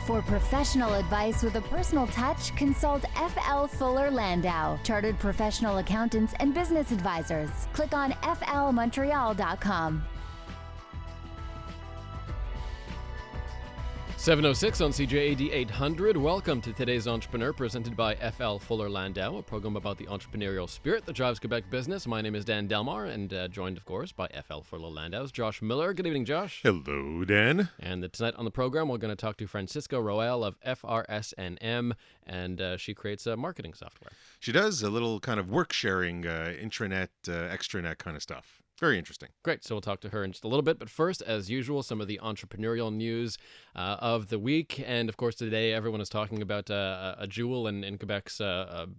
For professional advice with a personal touch, consult FL Fuller Landau, Chartered Professional Accountants and Business Advisors. Click on flmontreal.com. 7:06 on CJAD 800. Welcome to today's Entrepreneur, presented by FL Fuller Landau, a program about the entrepreneurial spirit that drives Quebec business. My name is Dan Delmar, and joined, of course, by FL Fuller Landau's Josh Miller. Good evening, Josh. Hello, Dan. And tonight on the program, we're going to talk to Francisca Roel of FRSNM, and she creates marketing software. She does a little kind of work-sharing, intranet, extranet kind of stuff. Very interesting. Great. So we'll talk to her in just a little bit. But first, as usual, some of the entrepreneurial news of the week. And, of course, today everyone is talking about a jewel in Quebec's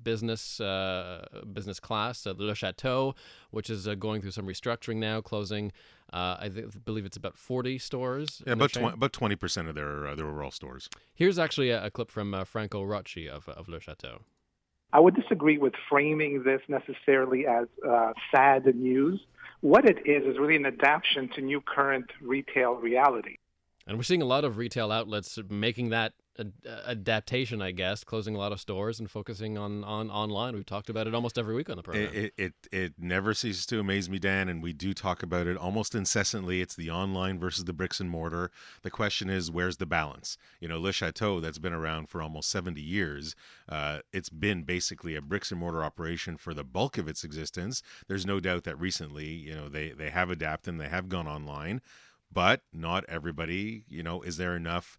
business class, Le Chateau, which is going through some restructuring now, closing, I believe it's about 40 stores. Yeah, about 20% of their overall stores. Here's actually a clip from Franco Rocci of Le Chateau. I would disagree with framing this necessarily as sad news. What it is really an adaptation to new current retail reality. And we're seeing a lot of retail outlets making that adaptation, I guess, closing a lot of stores and focusing on online. We've talked about it almost every week on the program. It never ceases to amaze me, Dan, and we do talk about it almost incessantly. It's the online versus the bricks and mortar. The question is, where's the balance? You know, Le Chateau, that's been around for almost 70 years. It's been basically a bricks and mortar operation for the bulk of its existence. There's no doubt that recently, you know, they have adapted and they have gone online, but not everybody, you know, is there enough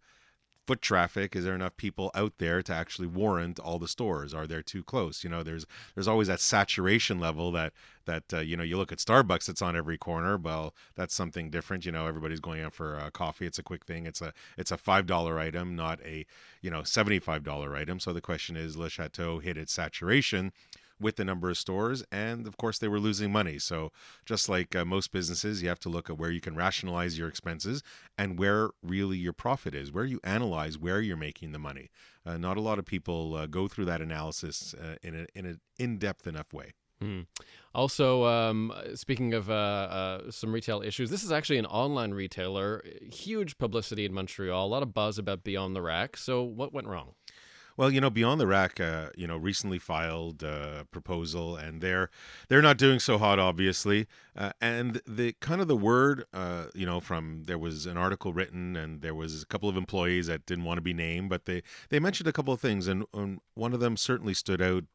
foot traffic? Is there enough people out there to actually warrant all the stores? Are they too close? You know, there's always that saturation level that you know, you look at Starbucks, it's on every corner. Well, that's something different. You know, everybody's going out for coffee. It's a quick thing. It's a $5 item, not a, you know, $75 item. So the question is, Le Chateau hit its saturation with the number of stores, and of course they were losing money. So just like most businesses, you have to look at where you can rationalize your expenses and where really your profit is, where you analyze where you're making the money. Not a lot of people go through that analysis in an in-depth enough way. Also, speaking of some retail issues, this is actually an online retailer. Huge publicity in Montreal, a lot of buzz about Beyond the Rack. So what went wrong? Well, you know, Beyond the Rack, you know, recently filed a proposal, and they're not doing so hot, obviously. And the kind of the word, you know, from there was an article written, and there was a couple of employees that didn't want to be named, but they mentioned a couple of things, and one of them certainly stood out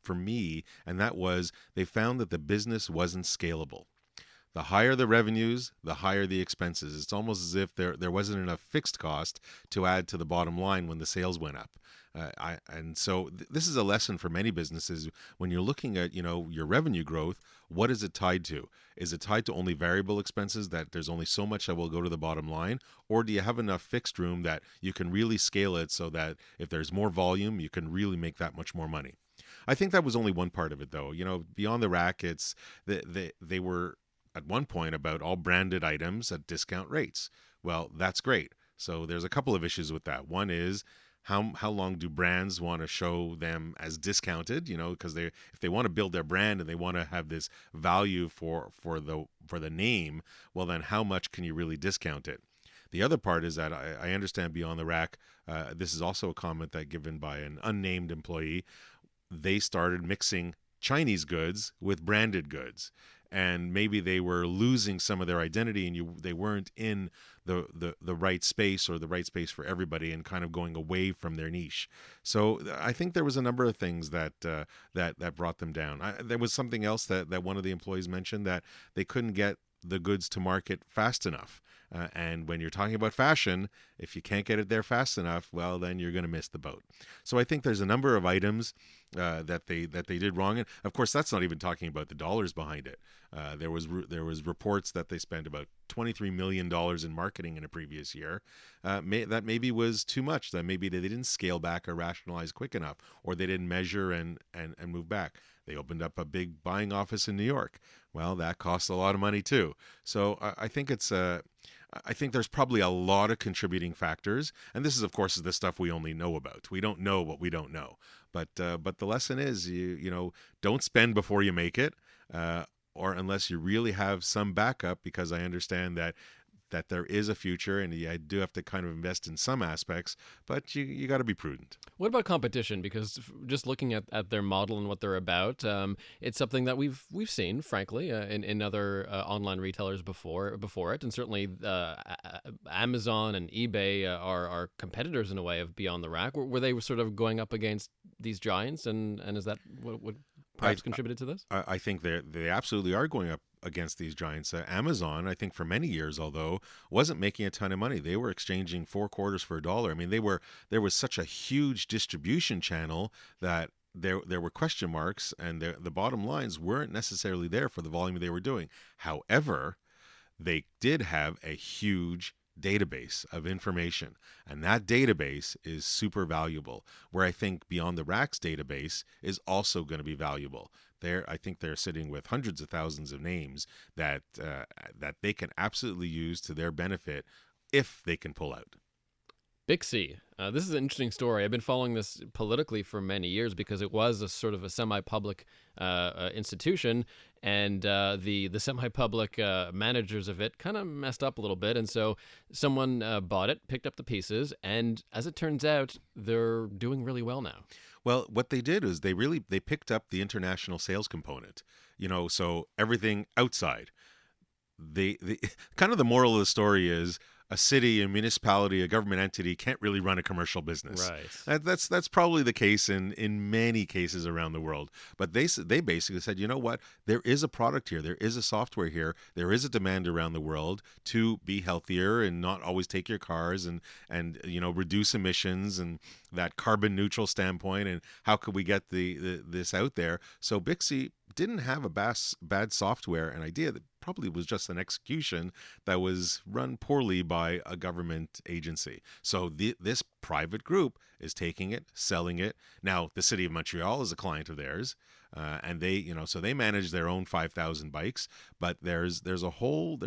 for me, and that was they found that the business wasn't scalable. The higher the revenues, the higher the expenses. It's almost as if there wasn't enough fixed cost to add to the bottom line when the sales went up. And so this is a lesson for many businesses. When you're looking at, you know, your revenue growth, what is it tied to? Is it tied to only variable expenses, that there's only so much that will go to the bottom line? Or do you have enough fixed room that you can really scale it so that if there's more volume, you can really make that much more money? I think that was only one part of it, though. You know, Beyond the Rack, it's they were at one point about all branded items at discount rates. Well, that's great. So there's a couple of issues with that. One is how long do brands want to show them as discounted? You know, because if they want to build their brand and they want to have this value for the name, well, then how much can you really discount it? The other part is that I understand Beyond the Rack. This is also a comment that given by an unnamed employee. They started mixing Chinese goods with branded goods. And maybe they were losing some of their identity, and they weren't in the right space, or the right space for everybody, and kind of going away from their niche. So I think there was a number of things that brought them down. There was something else that one of the employees mentioned, that they couldn't get the goods to market fast enough. And when you're talking about fashion, if you can't get it there fast enough, well, then you're going to miss the boat. So I think there's a number of items that they did wrong. And of course, that's not even talking about the dollars behind it. There was reports that they spent about $23 million in marketing in a previous year. That maybe was too much. That maybe they didn't scale back or rationalize quick enough, or they didn't measure and move back. They opened up a big buying office in New York. Well, that costs a lot of money too. So I think I think there's probably a lot of contributing factors, and this is, of course, the stuff we only know about. We don't know what we don't know. But the lesson is, you know, don't spend before you make it, or unless you really have some backup, because I understand that that there is a future, and you do have to kind of invest in some aspects, but you got to be prudent. What about competition? Because just looking at their model and what they're about, it's something that we've seen, frankly, in other online retailers before it, and certainly Amazon and eBay are competitors in a way of Beyond the Rack. Were they sort of going up against these giants, and is that what perhaps contributed to this? I think they absolutely are going up against these giants. Amazon, I think for many years, although, wasn't making a ton of money. They were exchanging 4 quarters for $1. I mean, there was such a huge distribution channel that there were question marks, and the bottom lines weren't necessarily there for the volume they were doing. However, they did have a huge database of information, and that database is super valuable, where I think Beyond the Rack's database is also going to be valuable. I think they're sitting with hundreds of thousands of names that they can absolutely use to their benefit if they can pull out. Bixi. This is an interesting story. I've been following this politically for many years because it was a sort of a semi-public institution, and the semi-public managers of it kind of messed up a little bit, and so someone bought it, picked up the pieces, and as it turns out, they're doing really well now. Well, what they did is they picked up the international sales component, so everything outside. The kind of the moral of the story is a city, a municipality, a government entity can't really run a commercial business. Right. That's probably the case in many cases around the world. But they basically said, you know what? There is a product here. There is a software here. There is a demand around the world to be healthier and not always take your cars and reduce emissions and that carbon neutral standpoint. And how could we get this out there? So Bixi didn't have a bad software, an idea that probably was just an execution that was run poorly by a government agency. So this private group is taking it, selling it. Now, the city of Montreal is a client of theirs, and so they manage their own 5,000 bikes. But there's a whole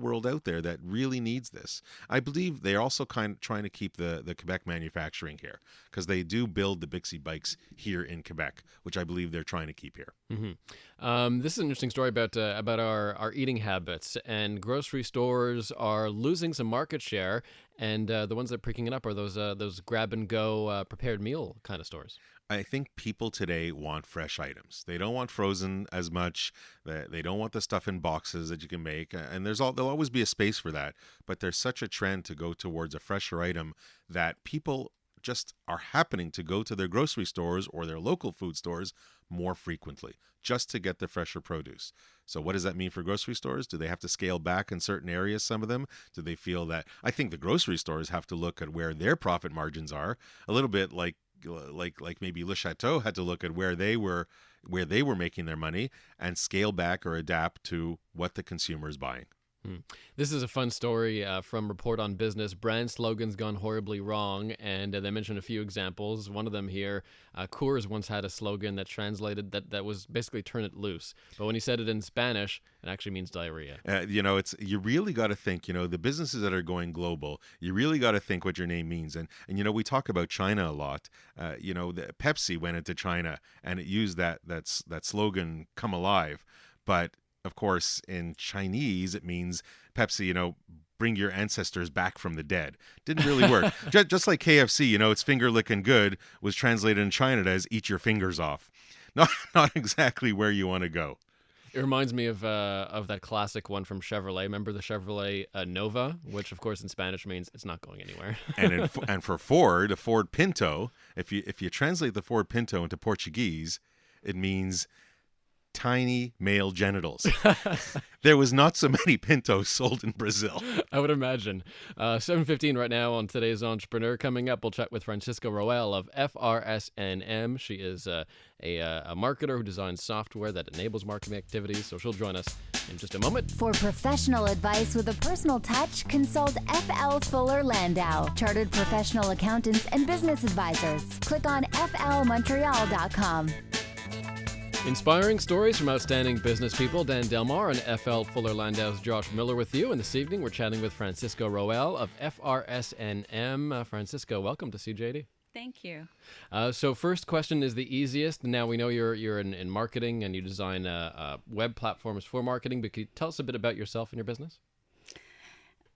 world out there that really needs this. I believe they're also kind of trying to keep the Quebec manufacturing here, because they do build the Bixi bikes here in Quebec, which I believe they're trying to keep here. Mm-hmm. This is an interesting story about our eating habits, and grocery stores are losing some market share, and the ones that are picking it up are those grab and go prepared meal kind of stores. I think people today want fresh items. They don't want frozen as much. They don't want the stuff in boxes that you can make. And there'll always be a space for that. But there's such a trend to go towards a fresher item that people just are happening to go to their grocery stores or their local food stores more frequently just to get the fresher produce. So what does that mean for grocery stores? Do they have to scale back in certain areas, some of them? Do they feel that? I think the grocery stores have to look at where their profit margins are, a little bit like maybe Le Chateau had to look at where they were making their money and scale back or adapt to what the consumer is buying. This is a fun story from Report on Business. Brand slogans gone horribly wrong, and they mentioned a few examples. One of them here, Coors once had a slogan that translated that was basically "turn it loose," but when he said it in Spanish, it actually means diarrhea. You really got to think. The businesses that are going global, you really got to think what your name means. And we talk about China a lot. The Pepsi went into China and it used that slogan "Come alive," but of course, in Chinese, it means Pepsi, bring your ancestors back from the dead. Didn't really work. Just like KFC, it's finger licking good was translated in China as eat your fingers off. Not exactly where you want to go. It reminds me of that classic one from Chevrolet. Remember the Chevrolet Nova, which of course in Spanish means it's not going anywhere. and for Ford, a Ford Pinto, if you translate the Ford Pinto into Portuguese, it means tiny male genitals. There was not so many Pintos sold in Brazil. I would imagine. 7:15 right now on Today's Entrepreneur. Coming up, we'll chat with Francisca Roel of FRSNM. She is a marketer who designs software that enables marketing activities, so she'll join us in just a moment. For professional advice with a personal touch, consult FL Fuller Landau, Chartered Professional Accountants and Business Advisors. Click on flmontreal.com. Inspiring stories from outstanding business people. Dan Delmar and FL Fuller Landau's Josh Miller with you. And this evening, we're chatting with Francisca Roel of FRSNM. Francisca, welcome to CJD. Thank you. So first question is the easiest. Now we know you're in marketing and you design web platforms for marketing, but can you tell us a bit about yourself and your business?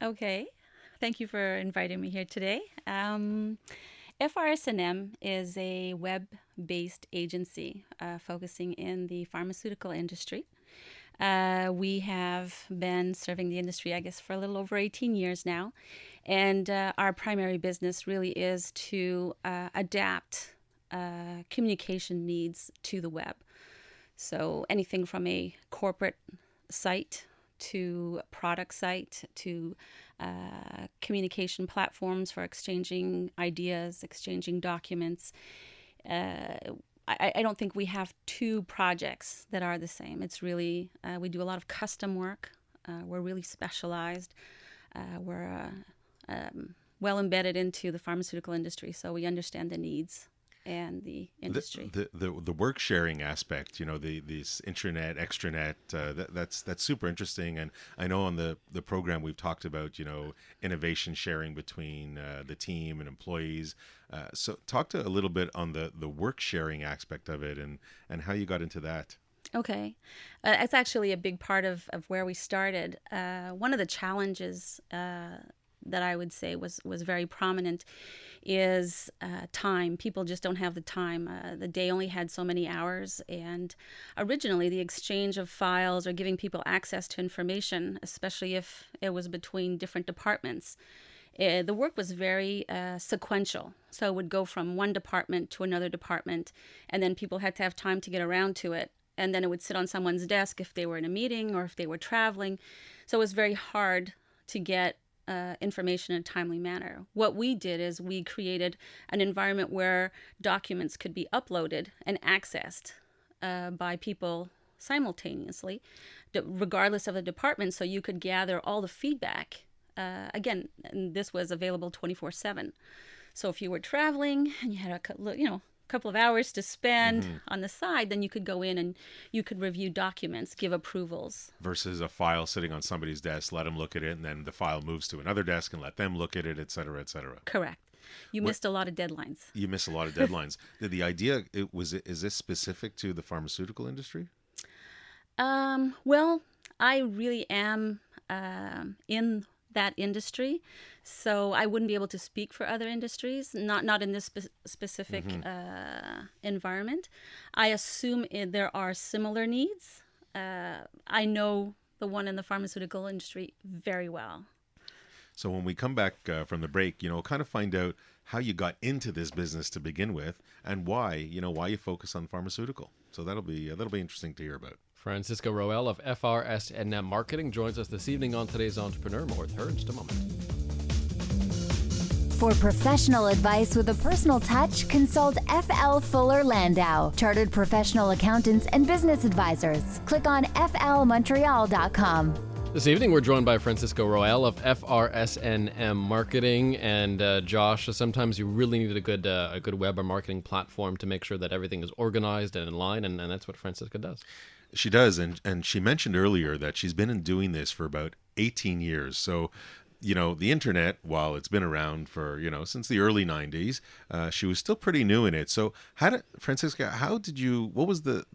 Okay. Thank you for inviting me here today. FRSNM is a web-based agency focusing in the pharmaceutical industry. We have been serving the industry, I guess, for a little over 18 years now. And our primary business really is to adapt communication needs to the web. So anything from a corporate site to product site to communication platforms for exchanging ideas, exchanging documents. I don't think we have two projects that are the same. It's really, we do a lot of custom work. We're really specialized. We're well embedded into the pharmaceutical industry, so we understand the needs and the industry. The work sharing aspect, this intranet, extranet, that's super interesting. And I know on the program we've talked about, innovation sharing between the team and employees. So talk to a little bit on the work sharing aspect of it and how you got into that. Okay. It's actually a big part of where we started. One of the challenges that I would say was very prominent is time. People just don't have the time. The day only had so many hours, and originally the exchange of files or giving people access to information, especially if it was between different departments, the work was very sequential. So it would go from one department to another department, and then people had to have time to get around to it. And then it would sit on someone's desk if they were in a meeting or if they were traveling. So it was very hard to get information in a timely manner. What we did is we created an environment where documents could be uploaded and accessed by people simultaneously, regardless of the department, so you could gather all the feedback. Again, and this was available 24/7. So if you were traveling and you had a couple of hours to spend on the side, then you could go in and you could review documents, give approvals. Versus a file sitting on somebody's desk, let them look at it, and then the file moves to another desk and let them look at it, et cetera, et cetera. Correct. You missed a lot of deadlines. You miss a lot of deadlines. The idea, is this specific to the pharmaceutical industry? Well, I really am in that industry, so I wouldn't be able to speak for other industries, not in this specific environment. I assume there are similar needs. I know the one in the pharmaceutical industry very well. So when we come back from the break, kind of find out how you got into this business to begin with and why you focus on pharmaceutical. So that'll be interesting to hear about. Francisca Roel of FRSNM Marketing joins us this evening on Today's Entrepreneur. More with her in just a moment. For professional advice with a personal touch, consult FL Fuller Landau, Chartered Professional Accountants and Business Advisors. Click on flmontreal.com. This evening, we're joined by Francisca Roel of FRSNM Marketing. And Josh, sometimes you really need a good web or marketing platform to make sure that everything is organized and in line, and that's what Francisca does. She does, and she mentioned earlier that she's been doing this for about 18 years. So, the internet, while it's been around for, since the early 90s, she was still pretty new in it. So Francisca, what was the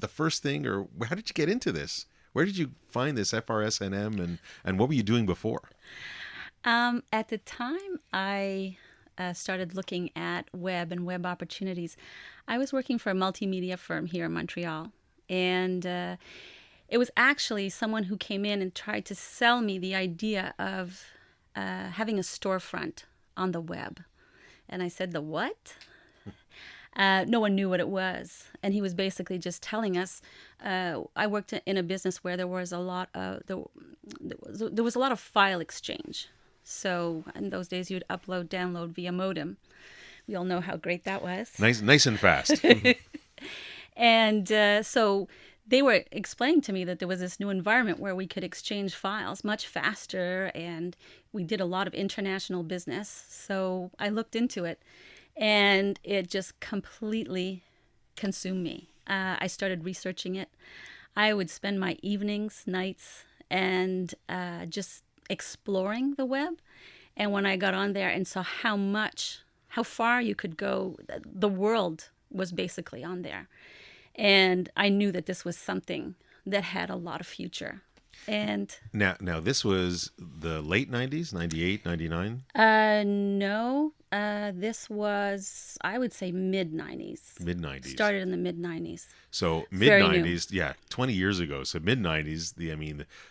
first thing, or how did you get into this? Where did you find this FRSNM, and what were you doing before? At the time I started looking at web and web opportunities, I was working for a multimedia firm here in Montreal. And it was actually someone who came in and tried to sell me the idea of having a storefront on the web. And I said, the what? No one knew what it was. And he was basically just telling us, I worked in a business where there was a lot of file exchange. So in those days, you'd upload, download via modem. We all know how great that was. Nice and fast. And so they were explaining to me that there was this new environment where we could exchange files much faster, and we did a lot of international business. So I looked into it, and it just completely consumed me. I started researching it. I would spend my evenings, nights, and just exploring the web. And when I got on there and saw how far you could go, the world was basically on there. And I knew that this was something that had a lot of future. And Now this was the late 90s, 98, 99? no, this was, I would say, mid 90s. Mid 90s. Started in the mid 90s. So mid Very new. 90s, yeah, 20 years ago. So mid 90s,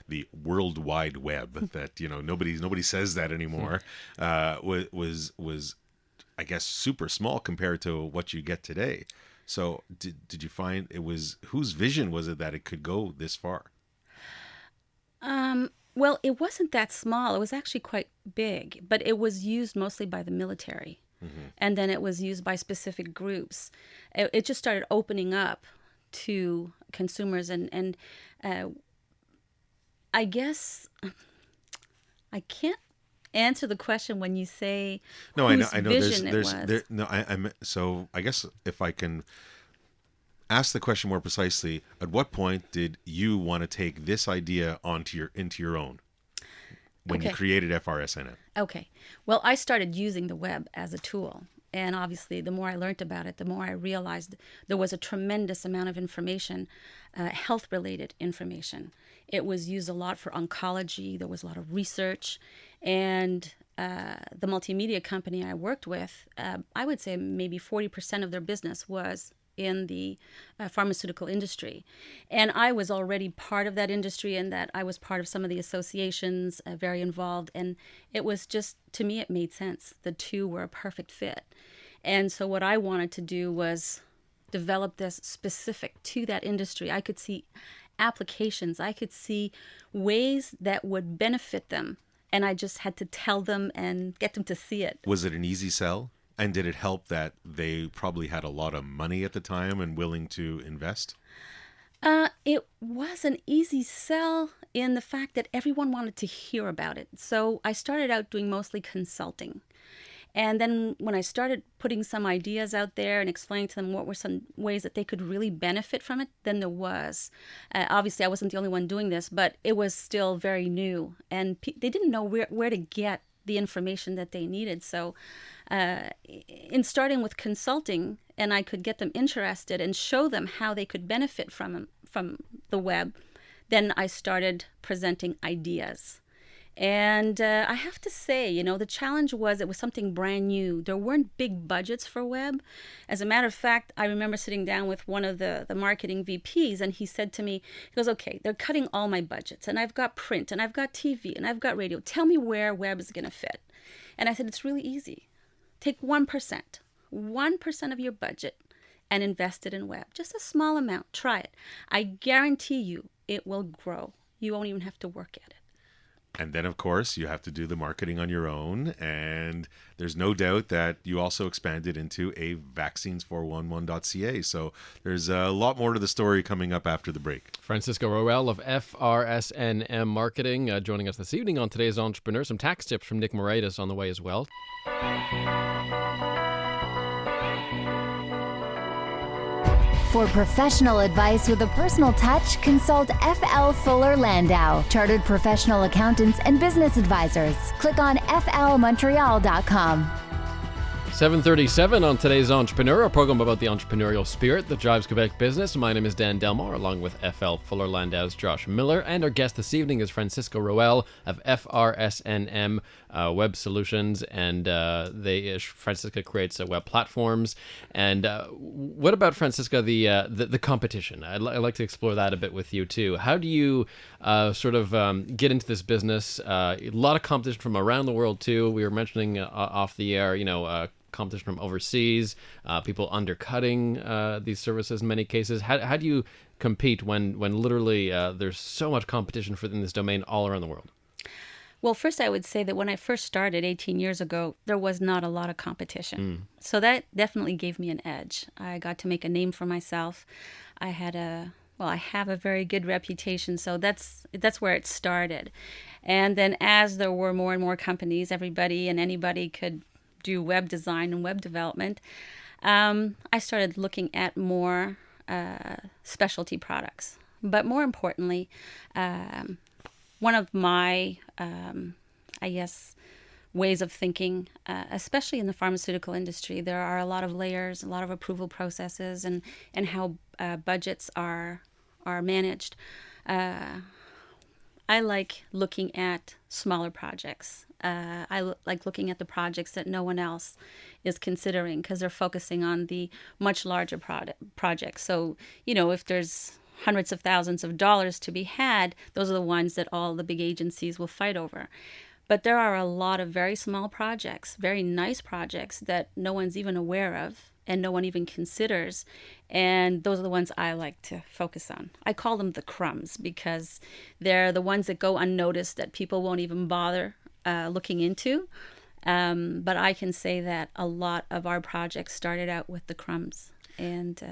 the World Wide Web that nobody says that anymore, was I guess super small compared to what you get today. So did you find whose vision was it that it could go this far? Well, it wasn't that small. It was actually quite big, but it was used mostly by the military. And then it was used by specific groups. It just started opening up to consumers. And I guess I can't answer the question when you say whose vision it was. So I guess if I can ask the question more precisely, at what point did you want to take this idea into your own when you created FRSNM? Okay. Well, I started using the web as a tool. And obviously, the more I learned about it, the more I realized there was a tremendous amount of information, health-related information. It was used a lot for oncology. There was a lot of research. And the multimedia company I worked with, I would say maybe 40% of their business was in the pharmaceutical industry. And I was already part of that industry, and that I was part of some of the associations, very involved. And it was just, to me, it made sense. The two were a perfect fit. And so what I wanted to do was develop this specific to that industry. I could see applications. I could see ways that would benefit them. And I just had to tell them and get them to see it. Was it an easy sell? And did it help that they probably had a lot of money at the time and willing to invest? It was an easy sell in the fact that everyone wanted to hear about it. So I started out doing mostly consulting. And then when I started putting some ideas out there and explaining to them what were some ways that they could really benefit from it, then there was. Obviously, I wasn't the only one doing this, but it was still very new. And they didn't know where to get the information that they needed. So in starting with consulting, and I could get them interested and show them how they could benefit from the web, then I started presenting ideas. And I have to say, the challenge was it was something brand new. There weren't big budgets for web. As a matter of fact, I remember sitting down with one of the marketing VPs, and he said to me, he goes, okay, they're cutting all my budgets, and I've got print, and I've got TV, and I've got radio. Tell me where web is going to fit. And I said, it's really easy. Take 1% of your budget and invest it in web. Just a small amount. Try it. I guarantee you it will grow. You won't even have to work at it. And then, of course, you have to do the marketing on your own. And there's no doubt that you also expanded into a vaccines411.ca. So there's a lot more to the story coming up after the break. Francisca Roel of FRSNM Marketing joining us this evening on Today's Entrepreneur. Some tax tips from Nick Moraitis on the way as well. For professional advice with a personal touch, consult FL Fuller Landau, Chartered Professional Accountants and Business Advisors. Click on flmontreal.com. 7:37 on Today's Entrepreneur, a program about the entrepreneurial spirit that drives Quebec business. My name is Dan Delmore, along with FL Fuller Landau's Josh Miller, and our guest this evening is Francisca Roel of FRSNM Web Solutions, and Francisca creates web platforms. And what about, Francisca, the competition? I'd like to explore that a bit with you too. How do you get into this business? A lot of competition from around the world too. We were mentioning off the air, competition from overseas, people undercutting these services in many cases. How do you compete when literally there's so much competition in this domain all around the world? Well, first I would say that when I first started 18 years ago, there was not a lot of competition. So that definitely gave me an edge. I got to make a name for myself. I have a very good reputation, so that's where it started. And then as there were more and more companies, everybody and anybody could do web design and web development, I started looking at more specialty products. But more importantly, one of my, ways of thinking, especially in the pharmaceutical industry, there are a lot of layers, a lot of approval processes, and how budgets are managed. I like looking at smaller projects. Like looking at the projects that no one else is considering because they're focusing on the much larger projects. So, if there's hundreds of thousands of dollars to be had, those are the ones that all the big agencies will fight over. But there are a lot of very small projects, very nice projects that no one's even aware of and no one even considers. And those are the ones I like to focus on. I call them the crumbs because they're the ones that go unnoticed that people won't even bother looking into. But I can say that a lot of our projects started out with the crumbs. And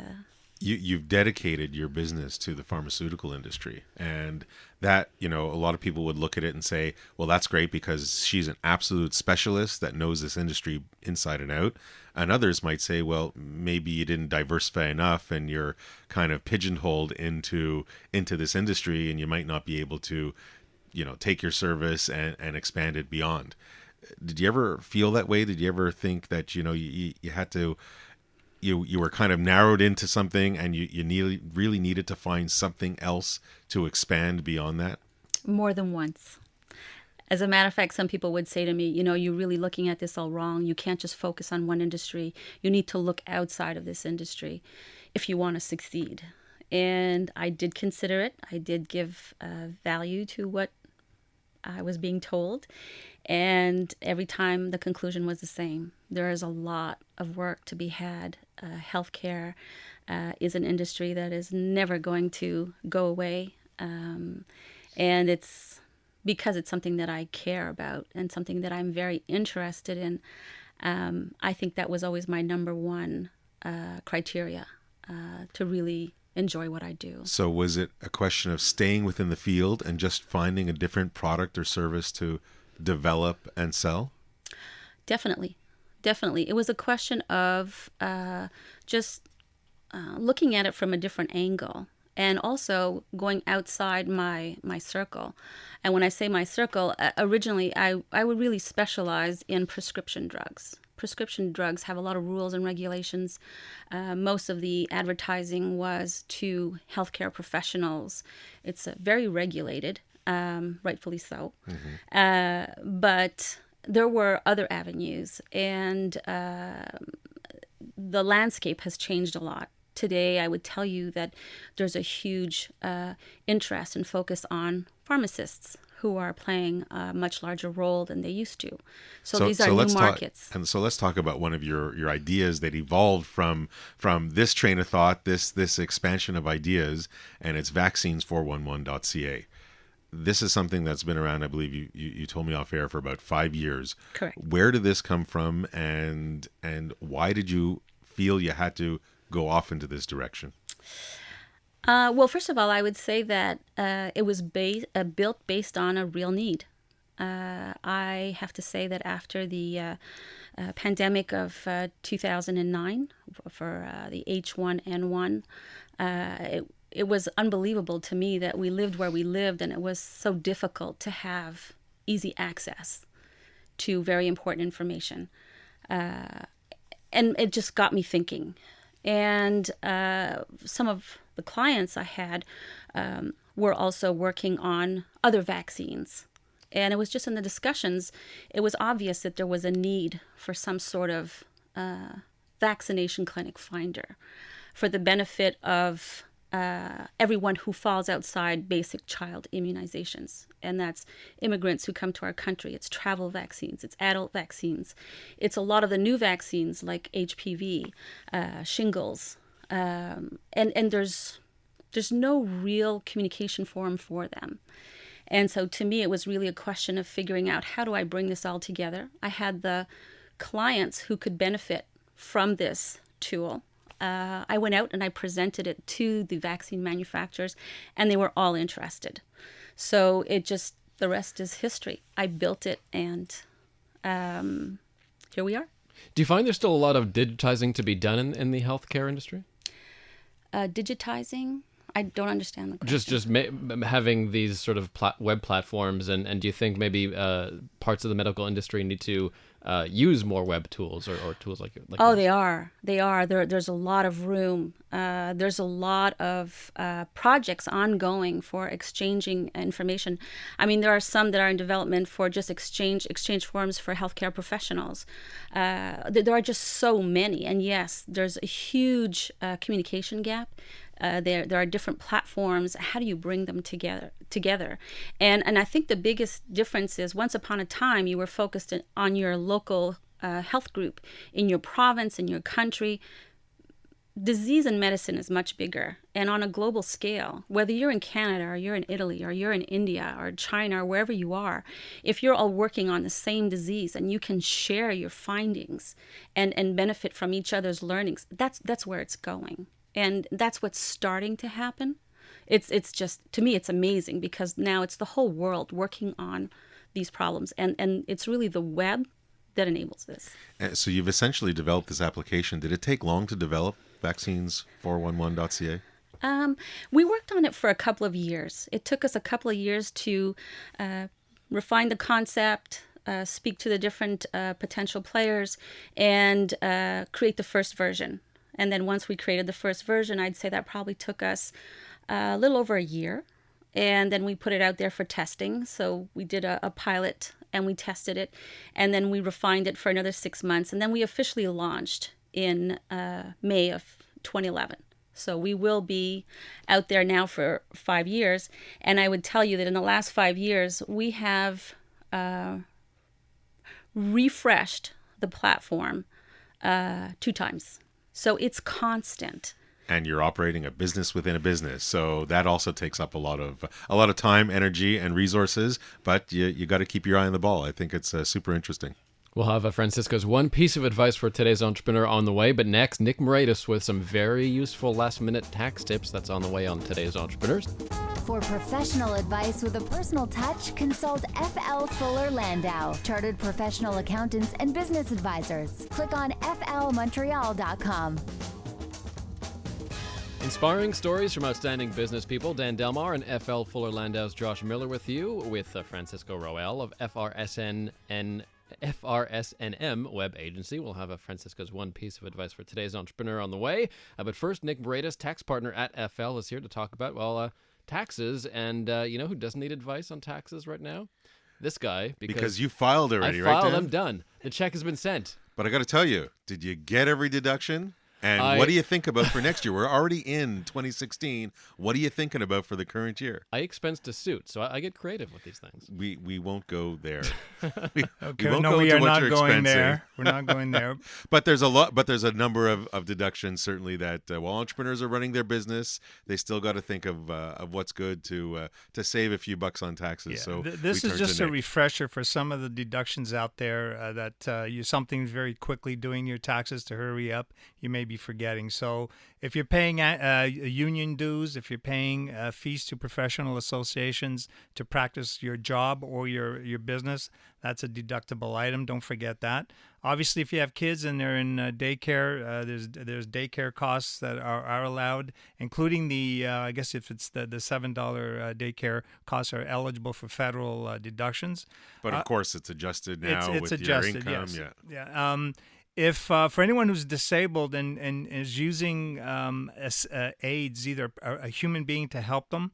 you've dedicated your business to the pharmaceutical industry, and that, a lot of people would look at it and say, well, that's great because she's an absolute specialist that knows this industry inside and out. And others might say, well, maybe you didn't diversify enough and you're kind of pigeonholed into this industry, and you might not be able to, take your service and expand it beyond. Did you ever feel that way? Did you ever think that, you had to, you were kind of narrowed into something and you really needed to find something else to expand beyond that? More than once. As a matter of fact, some people would say to me, you're really looking at this all wrong. You can't just focus on one industry. You need to look outside of this industry if you want to succeed. And I did consider it. I did give value to what I was being told. And every time the conclusion was the same. There is a lot of work to be had. Healthcare is an industry that is never going to go away. And it's because it's something that I care about and something that I'm very interested in. I think that was always my number one criteria to really enjoy what I do. So was it a question of staying within the field and just finding a different product or service to develop and sell? Definitely. It was a question of just looking at it from a different angle and also going outside my circle. And when I say my circle, originally I would really specialize in prescription drugs. Prescription drugs have a lot of rules and regulations. Most of the advertising was to healthcare professionals. It's very regulated, rightfully so. Mm-hmm. But there were other avenues, and the landscape has changed a lot. Today, I would tell you that there's a huge interest and focus on pharmacists who are playing a much larger role than they used to. So these are new markets. And so let's talk about one of your ideas that evolved from this train of thought, this expansion of ideas, and it's vaccines411.ca. This is something that's been around, I believe you told me off air, for about 5 years. Correct. Where did this come from, and why did you feel you had to go off into this direction? Well, first of all, I would say that it was built based on a real need. I have to say that after the pandemic of 2009 for the H1N1, it was unbelievable to me that we lived where we lived, and it was so difficult to have easy access to very important information. And it just got me thinking. And some of the clients I had were also working on other vaccines. And it was just in the discussions, it was obvious that there was a need for some sort of vaccination clinic finder for the benefit of everyone who falls outside basic child immunizations. And that's immigrants who come to our country. It's travel vaccines. It's adult vaccines. It's a lot of the new vaccines like HPV, shingles. And there's no real communication forum for them. And so to me, it was really a question of figuring out, how do I bring this all together? I had the clients who could benefit from this tool. I went out and I presented it to the vaccine manufacturers, and they were all interested. So the rest is history. I built it, and here we are. Do you find there's still a lot of digitizing to be done in the healthcare industry? Digitizing? I don't understand the question. Just having these sort of web platforms, and do you think maybe parts of the medical industry need to use more web tools or tools like Oh, this? they are. There's a lot of room. There's a lot of projects ongoing for exchanging information. I mean, there are some that are in development for just exchange forums for healthcare professionals. There are just so many, and yes, there's a huge communication gap. There are different platforms. How do you bring them together? And I think the biggest difference is once upon a time you were focused on your local health group in your province, in your country. Disease and medicine is much bigger, and on a global scale, whether you're in Canada or you're in Italy or you're in India or China or wherever you are, if you're all working on the same disease and you can share your findings and benefit from each other's learnings, that's where it's going. And that's what's starting to happen. It's just, to me, it's amazing because now it's the whole world working on these problems. And it's really the web that enables this. So you've essentially developed this application. Did it take long to develop vaccines411.ca? We worked on it for a couple of years. It took us a couple of years to refine the concept, speak to the different potential players, and create the first version. And then once we created the first version, I'd say that probably took us a little over a year. And then we put it out there for testing. So we did a pilot and we tested it. And then we refined it for another 6 months. And then we officially launched in May of 2011. So we will be out there now for 5 years. And I would tell you that in the last 5 years, we have refreshed the platform 2 times. So it's constant. And you're operating a business within a business, so that also takes up a lot of time, energy, and resources. But you got to keep your eye on the ball. I think it's super interesting. We'll have Francisca's one piece of advice for today's entrepreneur on the way, but next, Nick Moraitis with some very useful last-minute tax tips. That's on the way on today's Entrepreneurs. For professional advice with a personal touch, consult FL Fuller Landau, Chartered Professional Accountants and Business Advisors. Click on flmontreal.com. Inspiring stories from outstanding business people. Dan Delmar and FL Fuller Landau's Josh Miller with you, with Francisca Roel of FRSNM web agency. We'll have Francisca's one piece of advice for today's entrepreneur on the way. But first, Nick Moraitis, tax partner at FL, is here to talk about, taxes. And you know who doesn't need advice on taxes right now? This guy. Because you filed already, right? I filed, I'm done. The check has been sent. But I got to tell you, did you get every deduction? And what do you think about for next year? We're already in 2016. What are you thinking about for the current year? I expensed a suit, so I get creative with these things. We won't go there. We are not going there. We're not going there. But there's a number of deductions certainly that while entrepreneurs are running their business, they still got to think of what's good to save a few bucks on taxes. Yeah. So this is just a refresher for some of the deductions out there that you something's very quickly doing your taxes to hurry up. You may be forgetting. So if you're paying union dues, if you're paying fees to professional associations to practice your job or your business, that's a deductible item. Don't forget that. Obviously, if you have kids and they're in daycare, there's daycare costs that are allowed, including the I guess if it's the $7 daycare costs are eligible for federal deductions. But of course, it's adjusted now it's with adjusted, your income. Yes. Yeah. If for anyone who's disabled and is using aids, either a human being to help them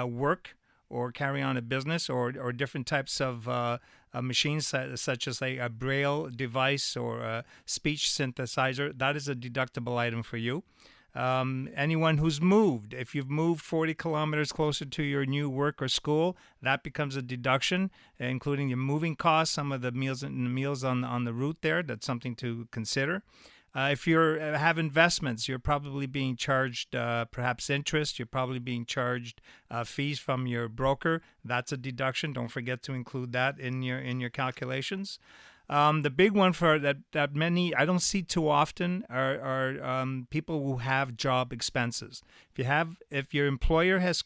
work or carry on a business, or different types of machines such as a Braille device or a speech synthesizer, that is a deductible item for you. Anyone who's moved, if you've moved 40 kilometers closer to your new work or school, that becomes a deduction, including your moving costs, some of the meals on the route there. That's something to consider. If you have investments, you're probably being charged perhaps interest. You're probably being charged fees from your broker. That's a deduction. Don't forget to include that in your calculations. The big one for that many I don't see too often are people who have job expenses. If your employer has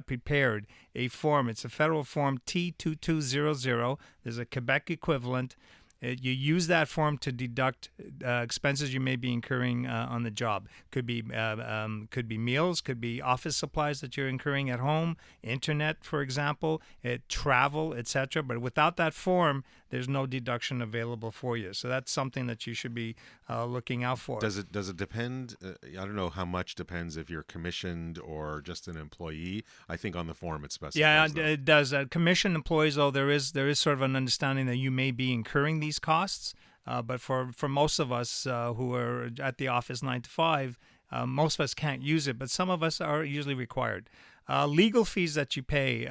prepared a form, it's a federal form T2200. There's a Quebec equivalent. You use that form to deduct expenses you may be incurring on the job. Could be meals, could be office supplies that you're incurring at home, internet, for example, travel, etc. But without that form, there's no deduction available for you. So that's something that you should be looking out for. Does it depend? I don't know how much depends if you're commissioned or just an employee. I think on the form it specifies. Yeah, though. it does. Commissioned employees, though, there is sort of an understanding that you may be incurring these costs. But for most of us who are at the office 9 to 5, most of us can't use it, but some of us are usually required. Legal fees that you pay.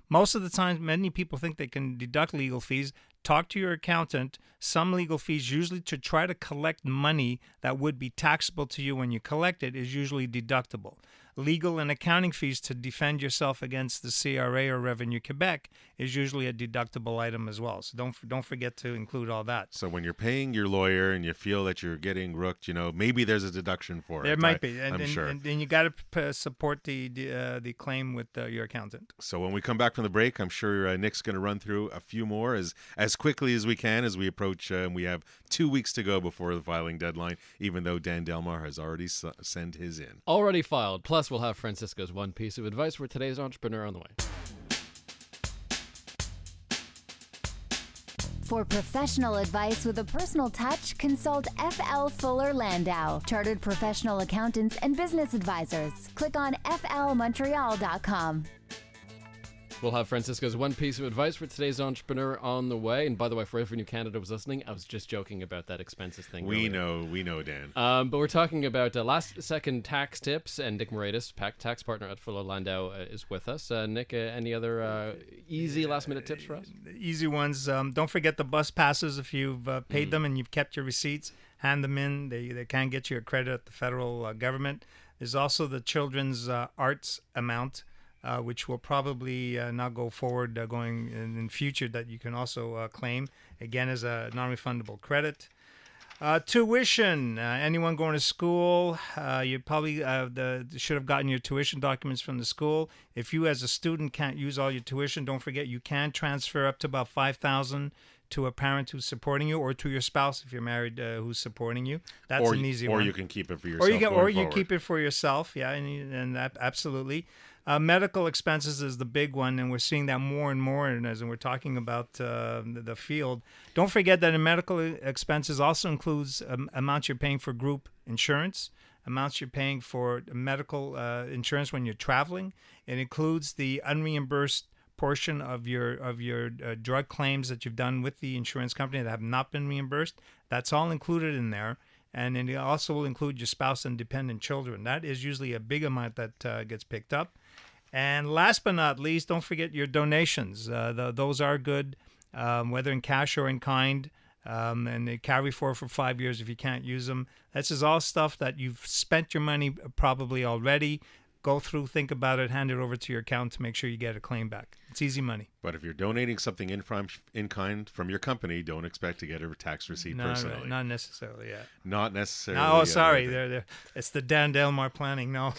Most of the time, many people think they can deduct legal fees. Talk to your accountant. Some legal fees, usually to try to collect money that would be taxable to you when you collect it, is usually deductible. Legal and accounting fees to defend yourself against the CRA or Revenue Quebec is usually a deductible item as well. So don't forget to include all that. So when you're paying your lawyer and you feel that you're getting rooked, maybe there's a deduction for it. There might be, I'm sure. And you got to support the claim with your accountant. So when we come back from the break, I'm sure Nick's going to run through a few more as quickly as we can as we approach. We have 2 weeks to go before the filing deadline, even though Dan Delmar has already sent his in. Already filed. Plus, we'll have Francisca's one piece of advice for today's entrepreneur on the way. For professional advice with a personal touch, consult FL Fuller Landau, Chartered Professional Accountants and Business Advisors. Click on flmontreal.com. We'll have Francisca's one piece of advice for today's entrepreneur on the way. And by the way, for everyone in Canada was listening, I was just joking about that expenses thing. We know, Dan. But we're talking about last-second tax tips, and Nick Moraitis, tax partner at Fuller Landau, is with us. Nick, any other easy last-minute tips for us? Easy ones. Don't forget the bus passes. If you've paid them and you've kept your receipts, hand them in. They can get you a credit at the federal government. There's also the children's arts amount, which will probably not go forward going in future, that you can also claim, again, as a non-refundable credit. Tuition. Anyone going to school, you probably should have gotten your tuition documents from the school. If you as a student can't use all your tuition, don't forget you can transfer up to about $5,000 to a parent who's supporting you, or to your spouse if you're married who's supporting you. That's an easy one. Or you can keep it for yourself. Or you keep it for yourself. Yeah, and absolutely. Medical expenses is the big one, and we're seeing that more and more as we're talking about the field. Don't forget that in medical expenses also includes amounts you're paying for group insurance, amounts you're paying for medical insurance when you're traveling. It includes the unreimbursed portion of your drug claims that you've done with the insurance company that have not been reimbursed. That's all included in there. And then it also will include your spouse and dependent children. That is usually a big amount that gets picked up. And last but not least, don't forget your donations. Those are good, whether in cash or in kind. And they carry for 5 years if you can't use them. This is all stuff that you've spent your money probably already. Go through, think about it, hand it over to your accountant to make sure you get a claim back. It's easy money. But if you're donating something in kind from your company, don't expect to get a tax receipt personally. Not necessarily, yeah. Not necessarily. Oh, sorry. It's the Dan Delmar planning. No.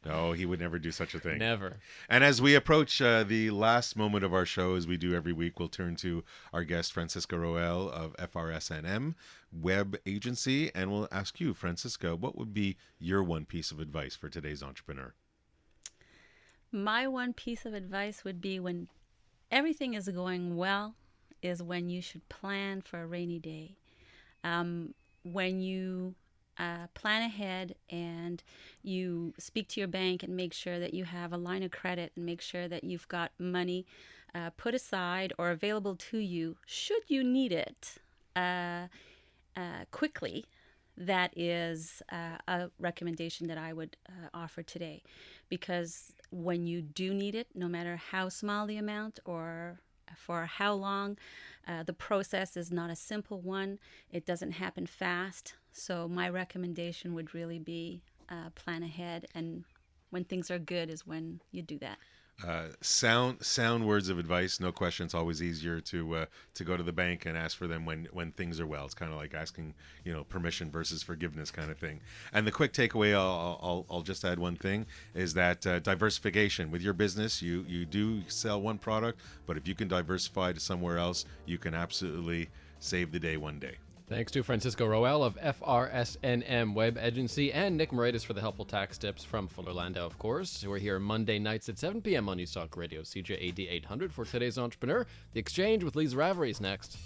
No, he would never do such a thing. Never. And as we approach the last moment of our show, as we do every week, we'll turn to our guest, Francisca Roel of FRSNM Web Agency, and we'll ask you, Francisca, what would be your one piece of advice for today's entrepreneur? My one piece of advice would be, when everything is going well, is when you should plan for a rainy day. When you plan ahead and you speak to your bank and make sure that you have a line of credit and make sure that you've got money put aside or available to you should you need it quickly. That is a recommendation that I would offer today, because when you do need it, no matter how small the amount or for how long, the process is not a simple one. It doesn't happen fast. So my recommendation would really be plan ahead, and when things are good is when you do that. Sound words of advice, no question. It's always easier to go to the bank and ask for them when things are well. It's kind of like asking, permission versus forgiveness kind of thing. And the quick takeaway, I'll just add one thing, is that diversification with your business. You do sell one product, but if you can diversify to somewhere else, you can absolutely save the day one day. Thanks to Francisca Roel of FRSNM Web Agency and Nick Moraitis for the helpful tax tips from Fuller Landau, of course. We're here Monday nights at 7 p.m. on Newstalk Radio, CJAD 800 for today's entrepreneur. The Exchange with Lisa Ravery is next.